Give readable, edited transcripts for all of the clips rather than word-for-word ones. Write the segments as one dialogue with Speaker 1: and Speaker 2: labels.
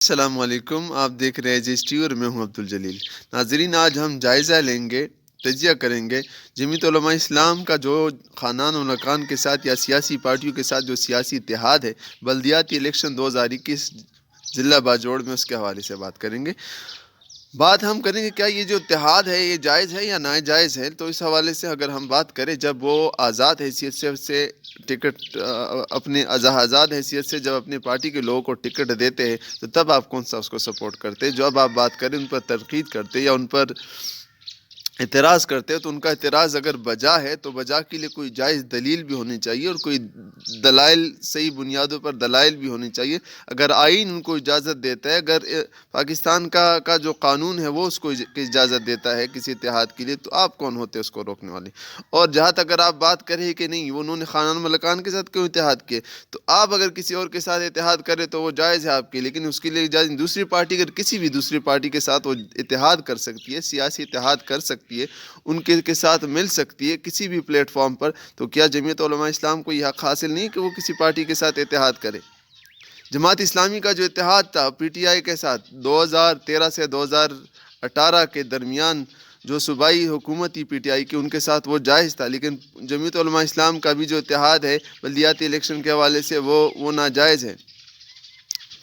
Speaker 1: السلام علیکم، آپ دیکھ رہے ہیں جی اور میں ہوں عبدالجلیل۔ ناظرین، آج ہم جائزہ لیں گے، تجزیہ کریں گے جمعیت علماء اسلام کا جو خاندان و نقان کے ساتھ یا سیاسی پارٹیوں کے ساتھ جو سیاسی اتحاد ہے، بلدیاتی الیکشن 2021 ضلع باجوڑ میں، اس کے حوالے سے بات کریں گے۔ بات ہم کریں گے کیا یہ جو اتحاد ہے یہ جائز ہے یا ناجائز ہے۔ تو اس حوالے سے اگر ہم بات کریں، جب وہ آزاد حیثیت سے ٹکٹ اپنے آزاد حیثیت سے جب اپنی پارٹی کے لوگوں کو ٹکٹ دیتے ہیں تو تب آپ کون سا اس کو سپورٹ کرتے؟ جو اب آپ بات کریں ان پر تنقید کرتے یا ان پر اعتراض کرتے تو ان کا اعتراض اگر بجا ہے تو بجا کے لیے کوئی جائز دلیل بھی ہونی چاہیے اور کوئی دلائل، صحیح بنیادوں پر دلائل بھی ہونی چاہیے۔ اگر آئین ان کو اجازت دیتا ہے، اگر پاکستان کا جو قانون ہے وہ اس کو اجازت دیتا ہے کسی اتحاد کے لیے، تو آپ کون ہوتے اس کو روکنے والے؟ اور جہاں تک اگر آپ بات کریں کہ نہیں انہوں نے خاندان ملکان کے ساتھ کیوں اتحاد کیے، تو آپ اگر کسی اور کے ساتھ اتحاد کریں تو وہ جائز ہے آپ کے، لیکن اس کے لیے اجازت دوسری پارٹی اگر کسی بھی دوسری پارٹی کے ساتھ وہ اتحاد کر سکتی ہے، سیاسی اتحاد کر سکتی ہے، ان کے ساتھ مل سکتی ہے کسی بھی پلیٹ فارم پر، تو کیا جمعیت علماء اسلام کو یہ حق حاصل نہیں کہ وہ کسی پارٹی کے ساتھ اتحاد کرے؟ جماعت اسلامی کا جو اتحاد تھا پی ٹی آئی کے ساتھ 2013 سے 2018 کے درمیان، جو صوبائی حکومت تھی پی ٹی آئی کی، ان کے ساتھ وہ جائز تھا، لیکن جمعیت علماء اسلام کا بھی جو اتحاد ہے بلدیاتی الیکشن کے حوالے سے وہ ناجائز ہے۔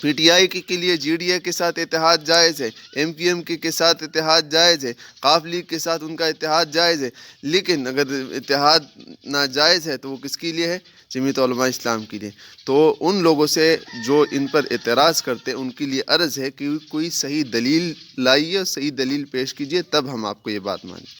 Speaker 1: پی ٹی آئی کے لیے جی ڈی اے کے ساتھ اتحاد جائز ہے، ایم پی ایم کے ساتھ اتحاد جائز ہے، قاف لیگ کے ساتھ ان کا اتحاد جائز ہے، لیکن اگر اتحاد ناجائز ہے تو وہ کس کے لیے ہے؟ جمعیت علماء اسلام کے لیے۔ تو ان لوگوں سے جو ان پر اعتراض کرتے ان کے لیے عرض ہے کہ کوئی صحیح دلیل لائیے، صحیح دلیل پیش کیجیے، تب ہم آپ کو یہ بات مانیں۔